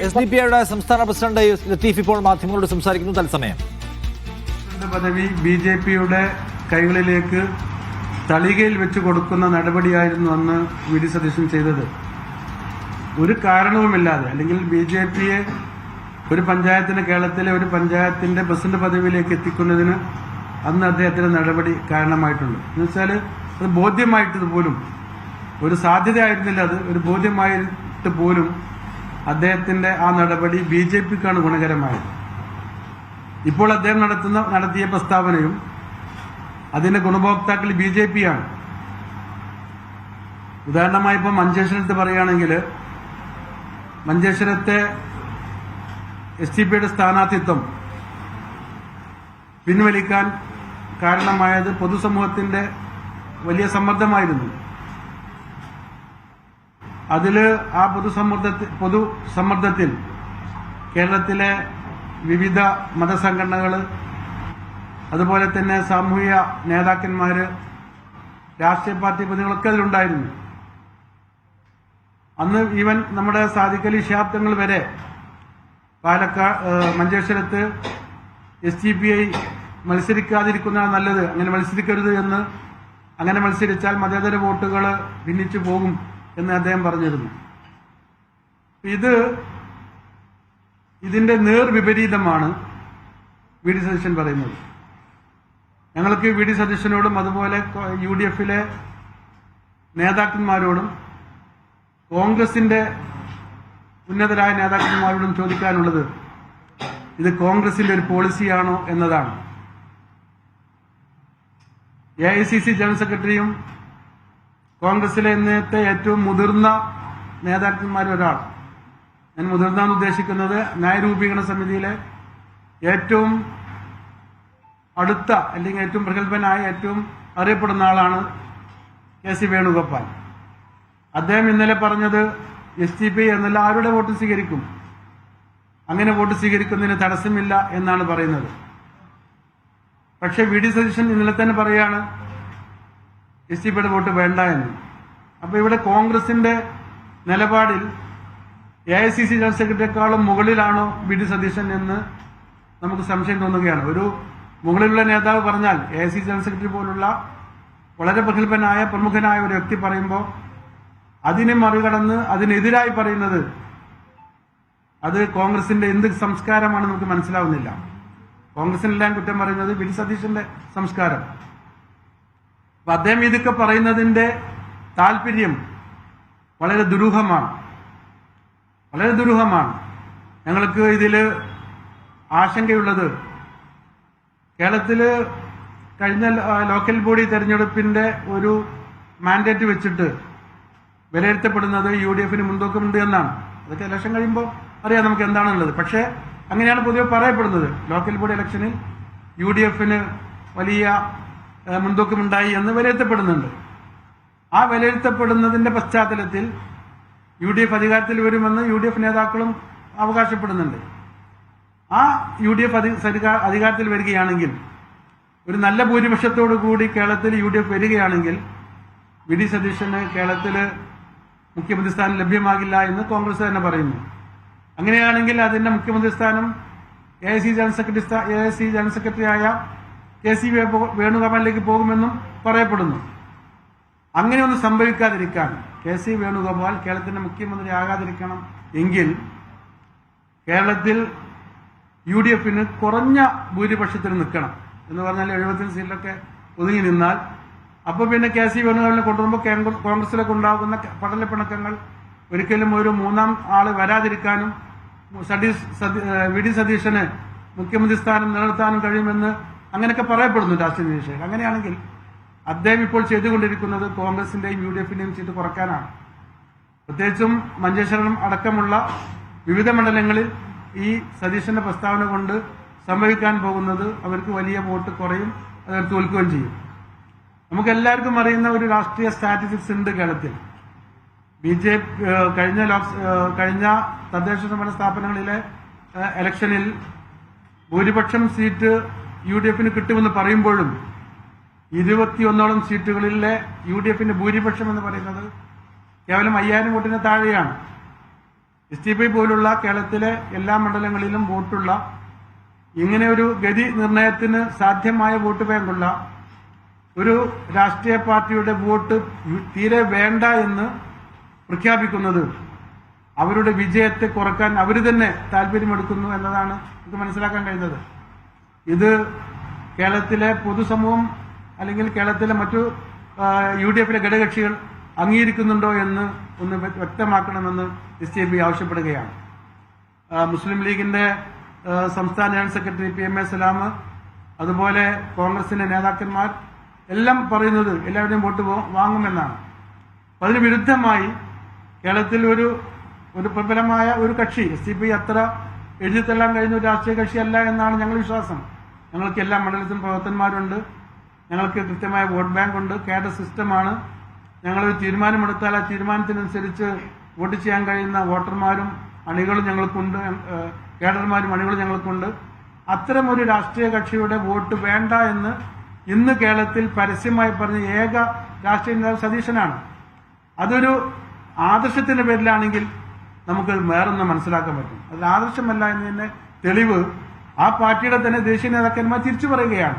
SDPIയുടെ സംസ്ഥാന പ്രസിഡന്റ് ലത്തീഫ് ഇപ്പോൾ മാധ്യമങ്ങളോട് സംസാരിക്കുന്നു. തത്സമയം പദവി BJPയുടെ കൈകളിലേക്ക് തളികയിൽ വെച്ച് കൊടുക്കുന്ന നടപടിയായിരുന്നു അന്ന് വി ഡി സതീശൻ ചെയ്തത്. ഒരു കാരണവുമില്ലാതെ, അല്ലെങ്കിൽ BJPയെ ഒരു പഞ്ചായത്തിന്, കേരളത്തിലെ ഒരു പഞ്ചായത്തിന്റെ പ്രസിഡന്റ് പദവിയിലേക്ക് എത്തിക്കുന്നതിന് അന്ന് അദ്ദേഹത്തിന്റെ നടപടി കാരണമായിട്ടുണ്ട്. എന്നുവെച്ചാൽ അത് ബോധ്യമായിട്ട് പോലും, ഒരു സാധ്യതയായിരുന്നില്ല, അത് ഒരു ബോധ്യമായിട്ട് പോലും അദ്ദേഹത്തിന്റെ ആ നടപടി BJPക്കാണ് ഗുണകരമായത്. ഇപ്പോൾ അദ്ദേഹം നടത്തിയ പ്രസ്താവനയും അതിന്റെ ഗുണഭോക്താക്കൾ BJPയാണ്. ഉദാഹരണമായി ഇപ്പോൾ മഞ്ചേശ്വരത്ത് പറയുകയാണെങ്കിൽ, മഞ്ചേശ്വരത്തെ SDPയുടെ സ്ഥാനാർത്ഥിത്വം പിൻവലിക്കാൻ കാരണമായത് പൊതുസമൂഹത്തിന്റെ വലിയ സമ്മർദ്ദമായിരുന്നു. ആ പൊതുസമ്മർദ്ദത്തിൽ കേരളത്തിലെ വിവിധ മതസംഘടനകൾ, അതുപോലെ തന്നെ സാമൂഹിക നേതാക്കന്മാര്, രാഷ്ട്രീയ പാർട്ടി പ്രതിനിധികളൊക്കെ അതിലുണ്ടായിരുന്നു. അന്ന് ഈവൻ നമ്മുടെ സാദിഖ് അലി ശിഹാബ് തങ്ങൾ വരെ മഞ്ചേശ്വരത്ത് SDPI മത്സരിക്കാതിരിക്കുന്നതാണ് നല്ലത്, അങ്ങനെ മത്സരിക്കരുത് എന്ന്, അങ്ങനെ മത്സരിച്ചാൽ മതേതര വോട്ടുകൾ ഭിന്നിച്ചു പോകും എന്ന് അദ്ദേഹം പറഞ്ഞിരുന്നു. ഇതിന്റെ നേർവിപരീതമാണ് വി ഡി സതീശൻ പറയുന്നത്. ഞങ്ങൾക്ക് വി ഡി സതീശനോടും അതുപോലെ UDFലെ നേതാക്കന്മാരോടും കോൺഗ്രസിന്റെ ഉന്നതരായ നേതാക്കന്മാരോടും ചോദിക്കാനുള്ളത്, ഇത് കോൺഗ്രസിന്റെ ഒരു പോളിസിയാണോ എന്നതാണ്. AICC ജനറൽ സെക്രട്ടറിയും കോൺഗ്രസിലെ ഇന്നത്തെ ഏറ്റവും മുതിർന്ന നേതാക്കന്മാരിൽ ഒരാൾ, ഞാൻ മുതിർന്ന ഉദ്ദേശിക്കുന്നത് നയരൂപീകരണ സമിതിയിലെ ഏറ്റവും അടുത്ത, അല്ലെങ്കിൽ ഏറ്റവും പ്രഗത്ഭനായ, ഏറ്റവും അറിയപ്പെടുന്ന ആളാണ് KC വേണുഗോപാൽ. അദ്ദേഹം ഇന്നലെ പറഞ്ഞത് SDPI എന്നല്ല, ആരുടെ വോട്ട് സ്വീകരിക്കും, അങ്ങനെ വോട്ട് സ്വീകരിക്കുന്നതിന് തടസ്സമില്ല എന്നാണ് പറയുന്നത്. പക്ഷെ വി ഡി സതീശൻ ഇന്നലെ തന്നെ പറയാണ് SDPയുടെ വോട്ട് വേണ്ട എന്ന്. അപ്പൊ ഇവിടെ കോൺഗ്രസിന്റെ നിലപാടിൽ AICC ജനറൽ സെക്രട്ടറിയെക്കാളും മുകളിലാണോ വി ഡി സതീശൻ എന്ന് നമുക്ക് സംശയം തോന്നുകയാണ്. ഒരു മുകളിലുള്ള നേതാവ് പറഞ്ഞാൽ, AICC ജനറൽ സെക്രട്ടറി പോലുള്ള വളരെ പ്രഗത്ഭനായ പ്രമുഖനായ ഒരു വ്യക്തി പറയുമ്പോൾ അതിനെ മറികടന്ന് അതിനെതിരായി പറയുന്നത്, അത് കോൺഗ്രസിന്റെ എന്ത് സംസ്കാരമാണ് നമുക്ക് മനസ്സിലാവുന്നില്ല. കോൺഗ്രസിനെല്ലാം കുറ്റം പറയുന്നത് വി ഡി സതീശന്റെ സംസ്കാരം. അപ്പൊ അദ്ദേഹം ഇതൊക്കെ പറയുന്നതിന്റെ താല്പര്യം വളരെ ദുരൂഹമാണ്. ഞങ്ങൾക്ക് ഇതില് ആശങ്കയുള്ളത്, കേരളത്തില് കഴിഞ്ഞ ലോക്കൽ ബോഡി തെരഞ്ഞെടുപ്പിന്റെ ഒരു മാൻഡേറ്റ് വെച്ചിട്ട് വിലയിരുത്തപ്പെടുന്നത് UDFന് മുൻതൂക്കമുണ്ട് എന്നാണ്. അതൊക്കെ ഇലക്ഷൻ കഴിയുമ്പോൾ അറിയാം നമുക്ക് എന്താണുള്ളത്. പക്ഷേ അങ്ങനെയാണ് പൊതുവെ പറയപ്പെടുന്നത്. ലോക്കൽ ബോഡി ഇലക്ഷനിൽ UDFന് വലിയ മുൻതൂക്കമുണ്ടായി എന്ന് വിലയിരുത്തപ്പെടുന്നുണ്ട്. ആ വിലയിരുത്തപ്പെടുന്നതിന്റെ പശ്ചാത്തലത്തിൽ UDF അധികാരത്തിൽ വരുമെന്ന് UDF നേതാക്കളും അവകാശപ്പെടുന്നുണ്ട്. ആ UDF അധികാരത്തിൽ വരികയാണെങ്കിൽ, ഒരു നല്ല ഭൂരിപക്ഷത്തോടു കൂടി കേരളത്തിൽ UDF വരികയാണെങ്കിൽ, വി ഡി സതീശന് കേരളത്തിൽ മുഖ്യമന്ത്രി സ്ഥാനം ലഭ്യമാകില്ല എന്ന് കോൺഗ്രസ് തന്നെ പറയുന്നു. അങ്ങനെയാണെങ്കിൽ അതിന്റെ മുഖ്യമന്ത്രി സ്ഥാനം AICC ജനറൽ സെക്രട്ടറിയായ KC വേണുഗോപാലിലേക്ക് പോകുമെന്നും പറയപ്പെടുന്നു. അങ്ങനെയൊന്നും സംഭവിക്കാതിരിക്കാൻ, KC വേണുഗോപാൽ കേരളത്തിന്റെ മുഖ്യമന്ത്രി ആകാതിരിക്കണം എങ്കിൽ കേരളത്തിൽ UDFന് കുറഞ്ഞ ഭൂരിപക്ഷത്തിൽ നിൽക്കണം എന്ന് പറഞ്ഞാൽ 70 സീറ്റിലൊക്കെ ഒതുങ്ങി നിന്നാൽ, അപ്പൊ പിന്നെ KC വേണുഗോപാലിനെ കൊണ്ടുവരുമ്പോൾ കോൺഗ്രസിലേക്ക് ഉണ്ടാകുന്ന പടലപ്പിണക്കങ്ങൾ ഒരിക്കലും ഒരു മൂന്നാം ആള് വരാതിരിക്കാനും വി ഡി സതീശന് മുഖ്യമന്ത്രി സ്ഥാനം നിലനിർത്താനും കഴിയുമെന്ന് അങ്ങനെയൊക്കെ പറയപ്പെടുന്നു രാഷ്ട്രീയ നിരീക്ഷകർ. അങ്ങനെയാണെങ്കിൽ അദ്ദേഹം ഇപ്പോൾ ചെയ്തുകൊണ്ടിരിക്കുന്നത് കോൺഗ്രസിന്റെയും UDFന്റെയും സീറ്റ് കുറയ്ക്കാനാണ്. പ്രത്യേകിച്ചും മഞ്ചേശ്വരം അടക്കമുള്ള വിവിധ മണ്ഡലങ്ങളിൽ ഈ സതീശന്റെ പ്രസ്താവന കൊണ്ട് സംഭവിക്കാൻ പോകുന്നത്, അവർക്ക് വലിയ വോട്ട് കുറയും, അവർ തോൽക്കുകയും ചെയ്യും. നമുക്ക് എല്ലാവർക്കും അറിയുന്ന ഒരു രാഷ്ട്രീയ സ്ട്രാറ്റജിക്സ് ഉണ്ട് കേരളത്തിൽ. BJP കഴിഞ്ഞ തദ്ദേശ സ്വയംഭരണ സ്ഥാപനങ്ങളിലെ ഇലക്ഷനിൽ ഭൂരിപക്ഷം സീറ്റ് UDFന് കിട്ടുമെന്ന് പറയുമ്പോഴും 21ഓളം സീറ്റുകളിലെ UDFന്റെ ഭൂരിപക്ഷം എന്ന് പറയുന്നത് കേവലം 5000 വോട്ടിന് താഴെയാണ്. SDPI പോലുള്ള കേരളത്തിലെ എല്ലാ മണ്ഡലങ്ങളിലും വോട്ടുള്ള, ഇങ്ങനെ ഒരു ഗതി നിർണയത്തിന് സാധ്യമായ വോട്ട് ബാങ്കുള്ള ഒരു രാഷ്ട്രീയ പാർട്ടിയുടെ വോട്ട് തീരെ വേണ്ട എന്ന് പ്രഖ്യാപിക്കുന്നത് അവരുടെ വിജയത്തെ കുറക്കാൻ അവർ തന്നെ താല്പര്യമെടുക്കുന്നു എന്നതാണ് നമുക്ക് മനസ്സിലാക്കാൻ കഴിയുന്നത്. ഇത് കേരളത്തിലെ പൊതുസമൂഹം അല്ലെങ്കിൽ കേരളത്തിലെ മറ്റു UDF-ലെ ഘടകകക്ഷികൾ അംഗീകരിക്കുന്നുണ്ടോ എന്ന് ഒന്ന് വ്യക്തമാക്കണമെന്ന് SDPI ആവശ്യപ്പെടുകയാണ്. മുസ്ലിം ലീഗിന്റെ സംസ്ഥാന ജനറൽ സെക്രട്ടറി PM A സലാം, അതുപോലെ കോൺഗ്രസിന്റെ നേതാക്കന്മാർ എല്ലാം പറയുന്നത് എല്ലാവരുടെയും വോട്ട് വാങ്ങുമെന്നാണ്. അതിന് വിരുദ്ധമായി കേരളത്തിൽ ഒരു പ്രബലമായ ഒരു കക്ഷി SDPI അത്ര എഴുതിത്തള്ളാൻ കഴിയുന്ന ഒരു രാഷ്ട്രീയ കക്ഷിയല്ല എന്നാണ് ഞങ്ങളുടെ വിശ്വാസം. ഞങ്ങൾക്ക് എല്ലാ മണ്ഡലത്തിലും പ്രവർത്തകന്മാരുണ്ട്, ഞങ്ങൾക്ക് കൃത്യമായ വോട്ട് ബാങ്ക് ഉണ്ട്, കേഡർ സിസ്റ്റമാണ്. ഞങ്ങളൊരു തീരുമാനമെടുത്താൽ ആ തീരുമാനത്തിനനുസരിച്ച് വോട്ട് ചെയ്യാൻ കഴിയുന്ന വോട്ടർമാരും അണികളും ഞങ്ങൾക്കുണ്ട്, കേഡർമാരും അണികളും ഞങ്ങൾക്കുണ്ട്. അത്തരം ഒരു രാഷ്ട്രീയ കക്ഷിയുടെ വോട്ട് വേണ്ട എന്ന് ഇന്ന് കേരളത്തിൽ പരസ്യമായി പറഞ്ഞ ഏക രാഷ്ട്രീയ നേതാവ് സതീശനാണ്. അതൊരു ആദർശത്തിന്റെ പേരിലാണെങ്കിൽ നമുക്ക് വേറൊന്ന് മനസ്സിലാക്കാൻ പറ്റും. അതിൽ ആദർശമല്ല എന്നതിന്റെ തെളിവ് ആ പാർട്ടിയുടെ തന്നെ ദേശീയ നേതാക്കന്മാർ തിരിച്ചു പറയുകയാണ്.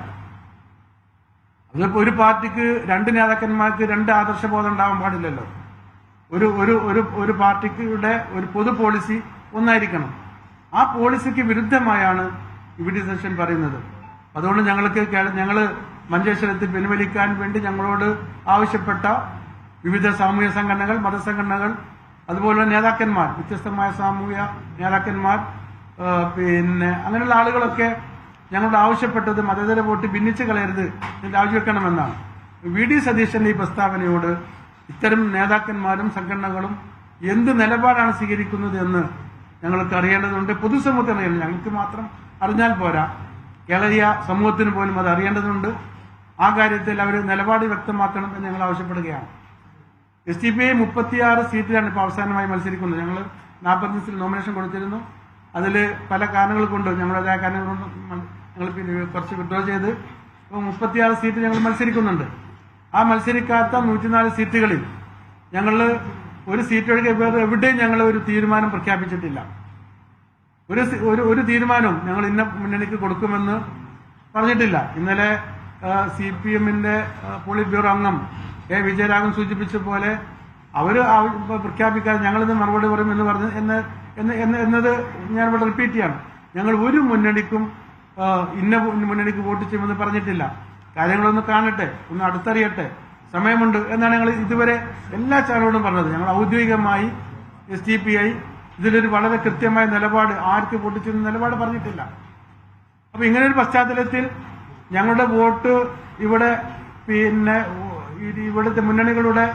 അതിപ്പോ ഒരു പാർട്ടിക്ക് രണ്ട് നേതാക്കന്മാർക്ക് രണ്ട് ആദർശബോധം ഉണ്ടാവാൻ പാടില്ലല്ലോ. ഒരു പാർട്ടിയുടെ ഒരു പൊതു പോളിസി ഒന്നായിരിക്കണം. ആ പോളിസിക്ക് വിരുദ്ധമായാണ് VD സതീശൻ പറയുന്നത്. അതുകൊണ്ട് ഞങ്ങള് മഞ്ചേശ്വരത്തിൽ പിൻവലിക്കാൻ വേണ്ടി ഞങ്ങളോട് ആവശ്യപ്പെട്ട വിവിധ സാമൂഹ്യ സംഘടനകൾ, മതസംഘടനകൾ, അതുപോലെ നേതാക്കന്മാർ, വ്യത്യസ്തമായ സാമൂഹ്യ നേതാക്കന്മാർ, അങ്ങനെയുള്ള ആളുകളൊക്കെ ഞങ്ങളോട് ആവശ്യപ്പെട്ടത് മതേതര വോട്ട് ഭിന്നിച്ചു കളയരുത്, രാജിവെക്കണമെന്നാണ്. VD സതീശന്റെ ഈ പ്രസ്താവനയോട് ഇത്തരം നേതാക്കന്മാരും സംഘടനകളും എന്ത് നിലപാടാണ് സ്വീകരിക്കുന്നത് എന്ന് ഞങ്ങൾക്ക് അറിയേണ്ടതുണ്ട്. പൊതുസമൂഹത്തിന് അറിയണം. ഞങ്ങൾക്ക് മാത്രം അറിഞ്ഞാൽ പോരാ, കേരളീയ സമൂഹത്തിന് പോലും അത് അറിയേണ്ടതുണ്ട്. ആ കാര്യത്തിൽ അവർ നിലപാട് വ്യക്തമാക്കണം എന്ന് ഞങ്ങൾ ആവശ്യപ്പെടുകയാണ്. SDPI 36 സീറ്റിലാണ് ഇപ്പോൾ അവസാനമായി മത്സരിക്കുന്നത്. ഞങ്ങൾ 45 നോമിനേഷൻ കൊടുത്തിരുന്നു. അതിൽ പല കാരണങ്ങൾ കൊണ്ട്, ഞങ്ങളുടേതായ കാരണങ്ങൾ കൊണ്ട് ഞങ്ങൾ കുറച്ച് വിഡ്രോ ചെയ്ത് 36 സീറ്റ് ഞങ്ങൾ മത്സരിക്കുന്നുണ്ട്. ആ മത്സരിക്കാത്ത 104 സീറ്റുകളിൽ ഞങ്ങൾ ഒരു സീറ്റ് ഒഴികെ വേറെ എവിടെയും ഞങ്ങൾ ഒരു തീരുമാനം പ്രഖ്യാപിച്ചിട്ടില്ല. ഒരു തീരുമാനവും ഞങ്ങൾ ഇന്ന മുന്നണിക്ക് കൊടുക്കുമെന്ന് പറഞ്ഞിട്ടില്ല. ഇന്നലെ CPM-ന്റെ പോളിറ്റ് ബ്യൂറോ അംഗം A. വിജയരാഘവൻ സൂചിപ്പിച്ച പോലെ അവര് പ്രഖ്യാപിക്കാതെ ഞങ്ങളിത് മറുപടി പറയും എന്ന് പറഞ്ഞു എന്നത് ഞാനിവിടെ റിപ്പീറ്റ് ചെയ്യാണ്. ഞങ്ങൾ ഒരു മുന്നണിക്കും ഇന്ന മുന്നണിക്ക് വോട്ട് ചെയ്യുമെന്ന് പറഞ്ഞിട്ടില്ല. കാര്യങ്ങളൊന്ന് കാണട്ടെ, ഒന്ന് അടുത്തറിയട്ടെ, സമയമുണ്ട് എന്നാണ് ഞങ്ങൾ ഇതുവരെ എല്ലാ ചാനലോടും പറഞ്ഞത്. ഞങ്ങൾ ഔദ്യോഗികമായി SDPI ഇതിലൊരു വളരെ കൃത്യമായ നിലപാട്, ആർക്ക് വോട്ട് ചെയ്യുന്ന നിലപാട് പറഞ്ഞിട്ടില്ല. അപ്പൊ ഇങ്ങനെ ഒരു പശ്ചാത്തലത്തിൽ ഞങ്ങളുടെ വോട്ട് ഇവിടുത്തെ മുന്നണികളുടെ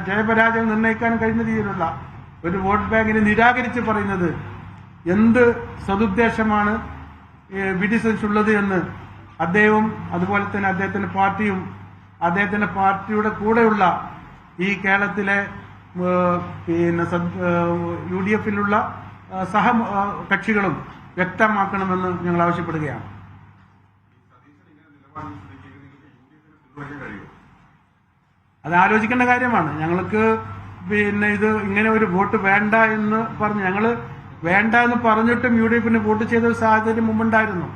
ജയപരാജയം നിർണ്ണയിക്കാൻ കഴിയുന്ന രീതിയിലുള്ള ഒരു വോട്ട് ബാങ്കിനെ നിരാകരിച്ച് പറയുന്നത് എന്ത് സതുദ്ദേശമാണ് VD സതീശനുള്ളത് എന്ന് അദ്ദേഹവും അതുപോലെ തന്നെ അദ്ദേഹത്തിന്റെ പാർട്ടിയും അദ്ദേഹത്തിന്റെ പാർട്ടിയുടെ കൂടെയുള്ള ഈ കേരളത്തിലെ UDF-ലുള്ള സഹ കക്ഷികളും വ്യക്തമാക്കണമെന്ന് ഞങ്ങൾ ആവശ്യപ്പെടുകയാണ്. അത് ആലോചിക്കേണ്ട കാര്യമാണ്. ഞങ്ങൾക്ക് ഇത് ഇങ്ങനെ ഒരു വോട്ട് വേണ്ട എന്ന് പറഞ്ഞു, ഞങ്ങൾ വേണ്ട എന്ന് പറഞ്ഞിട്ടും UDF-ന് വോട്ട് ചെയ്ത ഒരു സാഹചര്യം മുമ്പുണ്ടായിരുന്നു.